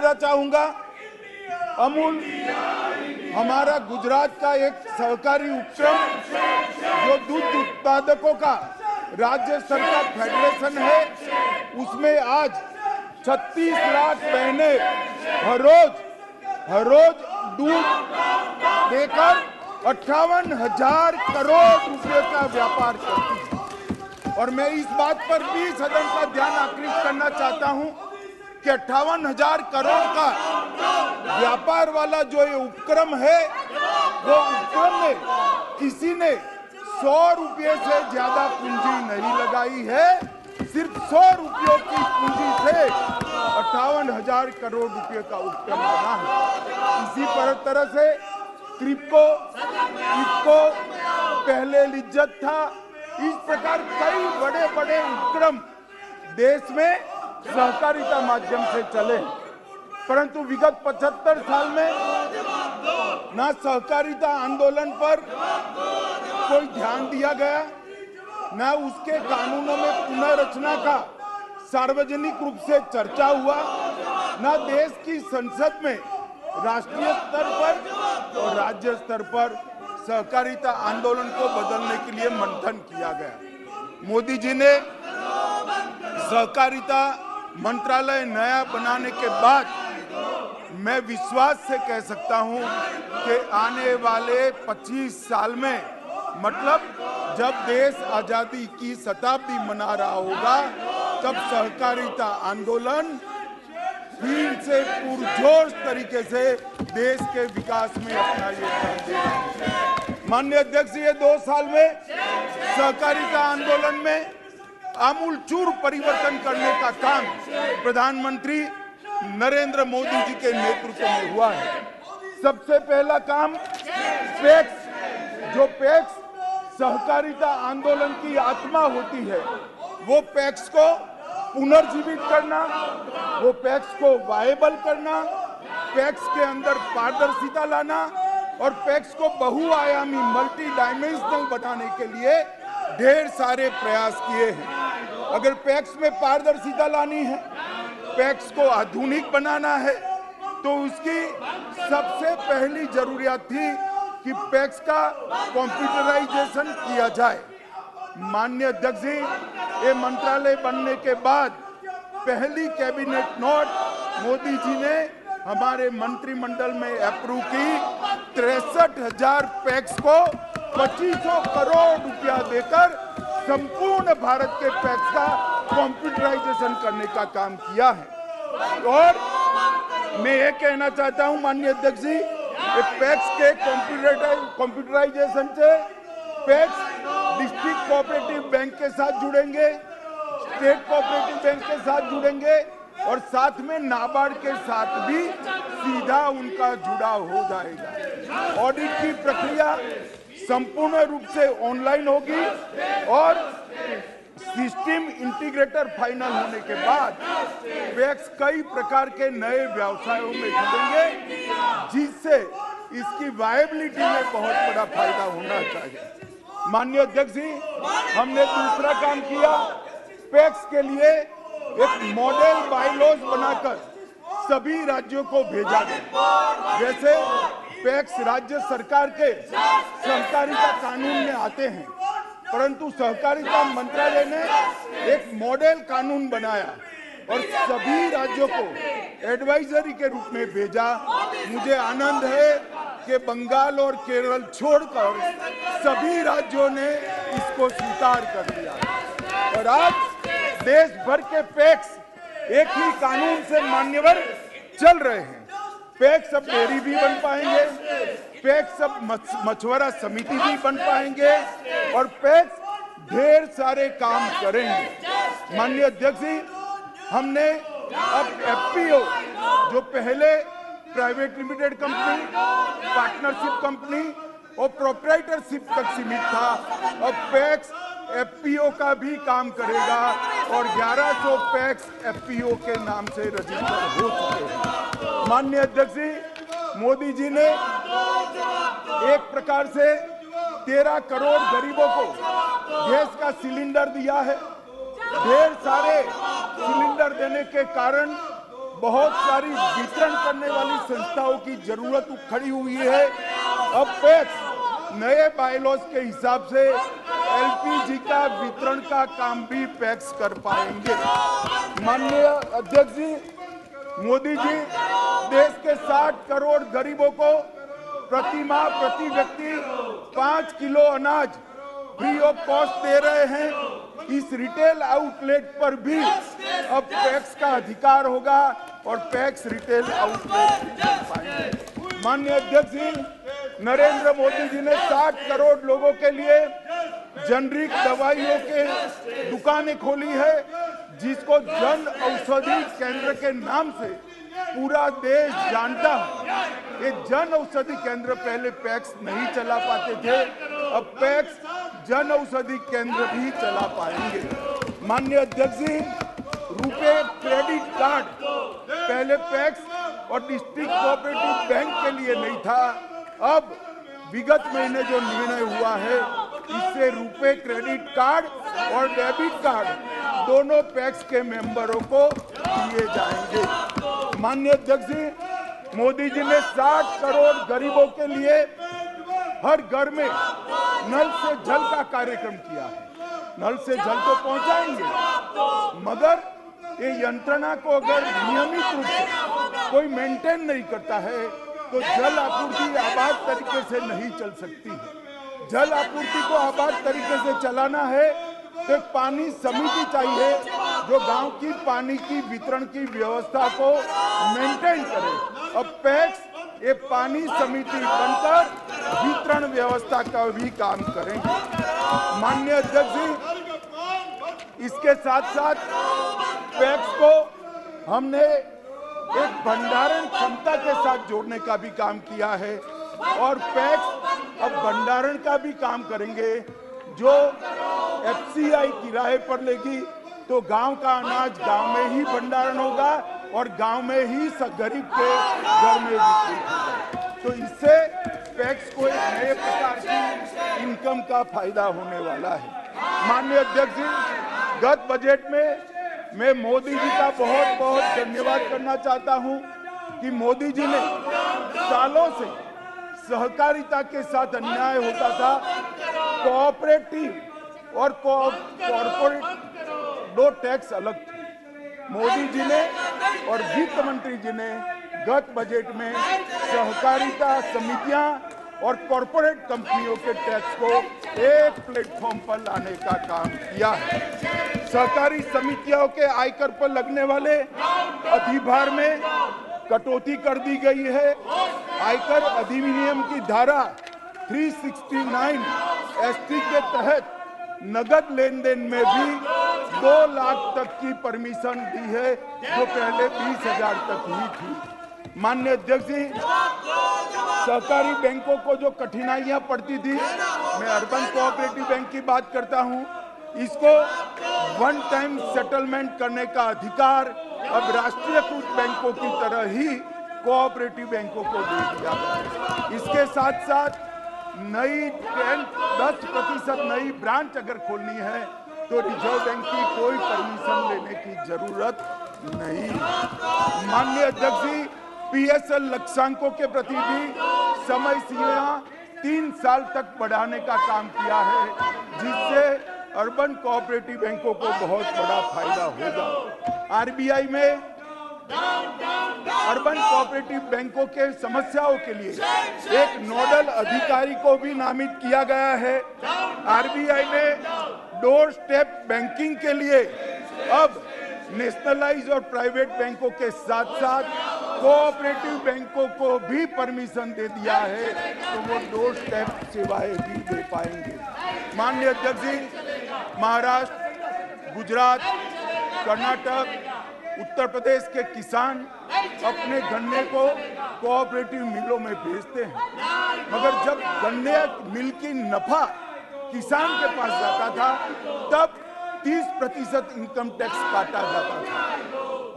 समझाना चाहूंगा, अमूल हमारा गुजरात का एक सहकारी उपक्रम जो दूध उत्पादकों का राज्य स्तर का फेडरेशन है, उसमें आज 36 लाख बहनें हर रोज दूध देकर 58,000 करोड़ रुपए का व्यापार करती है। और मैं इस बात पर भी सदन का ध्यान आकर्षित करना चाहता हूं कि 58,000 करोड़ का व्यापार वाला जो ये उपक्रम है, वो उपक्रम में किसी ने 100 रुपये से ज्यादा पूंजी नहीं लगाई है। सिर्फ 100 रुपयों की पूंजी से 58,000 करोड़ रुपए का उपक्रम बना है। इसी तरह से क्रिप्को, इफ्को, पहले लिज्जत था, इस प्रकार कई बड़े बड़े उपक्रम देश में सहकारिता माध्यम से चले, परंतु विगत 75 साल में ना सहकारिता आंदोलन पर कोई ध्यान दिया गया, ना उसके कानूनों में पुनर्रचना का सार्वजनिक रूप से चर्चा हुआ, ना देश की संसद में राष्ट्रीय स्तर पर और राज्य स्तर पर सहकारिता आंदोलन को बदलने के लिए मंथन किया गया। मोदी जी ने सहकारिता मंत्रालय नया बनाने के बाद मैं विश्वास से कह सकता हूं कि आने वाले 25 साल में, मतलब जब देश आजादी की शताब्दी मना रहा होगा, तब सहकारिता आंदोलन फिर से पुरजोर तरीके से देश के विकास में अपना योगदान देगा। माननीय अध्यक्ष, ये 2 साल में सहकारिता आंदोलन में आमूलचूल परिवर्तन करने का काम प्रधानमंत्री नरेंद्र मोदी जी के नेतृत्व में हुआ है। सबसे पहला काम पैक्स, जो पैक्स सहकारिता आंदोलन की आत्मा होती है, वो पैक्स को पुनर्जीवित करना, वो पैक्स को वायबल करना, पैक्स के अंदर पारदर्शिता लाना और पैक्स को बहुआयामी मल्टी डायमेंशनल बनाने के लिए ढेर सारे प्रयास किए हैं। अगर पैक्स में पारदर्शिता लानी है, पैक्स को आधुनिक बनाना है, तो उसकी सबसे पहली जरूरियात थी कि पैक्स का कंप्यूटराइजेशन किया जाए। माननीय अध्यक्ष जी, ये मंत्रालय बनने के बाद पहली कैबिनेट नोट मोदी जी ने हमारे मंत्रिमंडल में अप्रूव की। 63,000 पैक्स को 2500 करोड़ रुपया देकर संपूर्ण भारत के पैक्स का कंप्यूटराइजेशन करने का काम किया है। और मैं ये कहना चाहता हूं माननीय अध्यक्ष जी, पैक्स के कंप्यूटराइजेशन से पैक्स डिस्ट्रिक्ट कोऑपरेटिव बैंक के साथ जुड़ेंगे, स्टेट कोऑपरेटिव बैंक के साथ जुड़ेंगे और साथ में नाबार्ड के साथ भी सीधा उनका जुड़ाव हो जाएगा। ऑडिट की प्रक्रिया संपूर्ण रूप से ऑनलाइन होगी और सिस्टम इंटीग्रेटर फाइनल होने के बाद पैक्स कई प्रकार के नए व्यवसायों में जुड़ेंगे, जिससे इसकी वायबिलिटी में बहुत बड़ा फायदा होना चाहिए। माननीय अध्यक्ष जी, हमने दूसरा काम किया, पैक्स के लिए एक मॉडल बायलॉज बनाकर सभी राज्यों को भेजा गया। जैसे पैक्स राज्य सरकार के सहकारिता कानून में आते हैं, परंतु सहकारिता मंत्रालय ने एक मॉडल कानून बनाया और सभी राज्यों को एडवाइजरी के रूप में भेजा। मुझे आनंद है कि बंगाल और केरल छोड़कर सभी राज्यों ने इसको स्वीकार कर लिया और आज देश भर के पैक्स एक ही कानून से मान्यवर चल रहे हैं। पैक्स अब डेयरी भी बन पाएंगे, पैक्स अब मछुआरा समिति भी बन पाएंगे और पैक्स ढेर सारे काम करेंगे। माननीय अध्यक्ष जी, हमने अब एफपीओ, जो पहले private limited company, partnership company और प्रोप्राइटरशिप तक सीमित था, अब पैक्स एफपीओ का भी काम करेगा और 1100 पैक्स एफपीओ के नाम से रजिस्टर हो चुके हैं। माननीय अध्यक्ष जी, मोदी जी ने एक प्रकार से 13 करोड़ गरीबों को गैस का सिलेंडर दिया है। ढेर सारे सिलेंडर देने के कारण बहुत सारी वितरण करने वाली संस्थाओं की जरूरत खड़ी हुई है। अब पैक्स नए बायलॉज के हिसाब से एलपीजी का वितरण का काम भी पैक्स कर पाएंगे। माननीय अध्यक्ष जी, मोदी जी देश के 60 करोड़ गरीबों को प्रति माह प्रति व्यक्ति 5 किलो अनाज फ्री ऑफ कॉस्ट दे रहे हैं। इस रिटेल आउटलेट पर भी अब पैक्स का अधिकार होगा और पैक्स रिटेल आउटलेट भी कर पाएंगे। माननीय अध्यक्ष जी, नरेंद्र मोदी जी ने 60 करोड़ लोगों के लिए जेनरिक दवाइयों के दुकानें खोली है, जिसको जन औषधि केंद्र के नाम से पूरा देश जानता है। ये जन औषधि केंद्र पहले पैक्स नहीं चला पाते थे, अब पैक्स जन औषधि केंद्र भी चला पाएंगे। माननीय अध्यक्ष जी, रुपे क्रेडिट कार्ड पहले पैक्स और डिस्ट्रिक्ट कोऑपरेटिव बैंक के लिए नहीं था, अब विगत महीने जो निर्णय हुआ है इससे रुपे क्रेडिट कार्ड और डेबिट कार्ड दोनों पैक्स के मेंबरों को दिए जाएंगे। माननीय अध्यक्ष जी, मोदी जी ने 60 करोड़ गरीबों के लिए हर घर में नल से जल का कार्यक्रम किया है। नल से जल तो पहुंचाएंगे, मगर ये यंत्रणा को अगर नियमित रूप से कोई मेंटेन नहीं करता है तो जल आपूर्ति आबाद तरीके से नहीं चल सकती है। जल आपूर्ति को आबाद तरीके से चलाना है तो एक पानी समिति चाहिए जो गांव की पानी की वितरण की व्यवस्था को मेंटेन करे। अब पैक्स ये पानी समिति बनकर वितरण व्यवस्था का भी काम करेंगे। माननीय अध्यक्ष जी, इसके साथ साथ पैक्स को हमने एक भंडारण क्षमता के साथ जोड़ने का भी काम किया है और पैक्स अब भंडारण का भी काम करेंगे। जो एफसीआई किराए पर लेगी तो गांव का अनाज गांव में ही भंडारण होगा और गांव में ही गरीब के घर में बिक्री होगा। तो इससे पैक्स को एक नए प्रकार की इनकम का फायदा होने वाला है। माननीय अध्यक्ष जी, गत बजट में मैं मोदी जी का बहुत बहुत धन्यवाद करना चाहता हूं कि मोदी जी ने सालों से सहकारिता के साथ अन्याय होता था, कोऑपरेटिव और कॉर्पोरेट दो टैक्स अलग थे। मोदी जी ने और वित्त मंत्री जी ने गत बजट में सहकारिता समितियां और कॉर्पोरेट कंपनियों के टैक्स को एक प्लेटफॉर्म पर लाने का काम किया है। सहकारी समितियों के आयकर पर लगने वाले अधिभार में कटौती कर दी गई है। आयकर अधिनियम की धारा 369 एसटी के तहत नगद लेन देन में भी 2 लाख तक की परमिशन दी है, जो पहले 20,000 तक ही थी। माननीय अध्यक्ष जी, सहकारी बैंकों को जो कठिनाइयां पड़ती थी, मैं अर्बन कोऑपरेटिव बैंक की बात करता हूं, इसको वन टाइम सेटलमेंट करने का अधिकार अब राष्ट्रीयकृत बैंकों की तरह ही कोऑपरेटिव बैंकों को दे दिया गया। इसके साथ साथ नई 10% नई ब्रांच अगर खोलनी है तो रिजर्व बैंक की कोई परमिशन लेने की जरूरत नहीं। माननीय अध्यक्ष जी, पीएसएल लक्ष्यांकों के प्रति भी समय सीमा 3 साल तक बढ़ाने का काम किया है, जिससे अर्बन कोऑपरेटिव बैंकों को बहुत बड़ा फायदा होगा। आरबीआई में अर्बन कोऑपरेटिव बैंकों के समस्याओं के लिए एक नोडल अधिकारी को भी नामित किया गया है। आरबीआई ने डोर स्टेप बैंकिंग के लिए अब नेशनलाइज और प्राइवेट बैंकों के साथ साथ कोऑपरेटिव बैंकों को भी परमिशन दे दिया है, तो वो डोर स्टेप सेवाएं भी दे पाएंगे। माननीय अध्यक्ष जी, महाराष्ट्र, गुजरात, कर्नाटक, उत्तर प्रदेश के किसान अपने गन्ने को कोऑपरेटिव मिलों में बेचते हैं, मगर जब गन्ने मिल की नफा किसान के पास जाता था तब 30% इनकम टैक्स काटा जाता था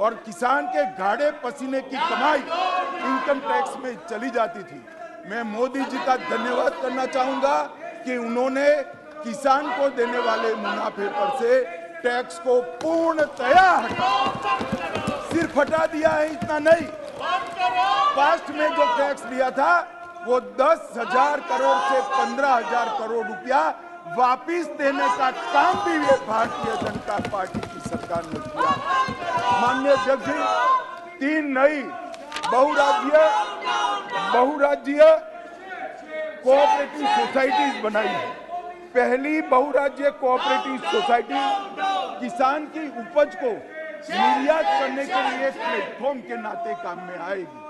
और किसान के गाढ़े पसीने की कमाई इनकम टैक्स में चली जाती थी। मैं मोदी जी का धन्यवाद करना चाहूंगा कि उन्होंने किसान को देने वाले मुनाफे पर से टैक्स को पूर्णतया हटा सिर्फ हटा दिया है, इतना नहीं, पास्ट में जो टैक्स दिया था वो 10,000 करोड़ से 15,000 करोड़ रुपया वापिस देने का काम भी ये भारतीय जनता पार्टी की सरकार ने किया। माननीय अध्यक्ष जी, 3 नई बहुराज्यीय कोऑपरेटिव सोसाइटीज बनाई है। पहली बहुराज्यीय कोऑपरेटिव सोसाइटी किसान की उपज को निर्यात करने के लिए प्लेटफॉर्म के नाते काम में आएगी।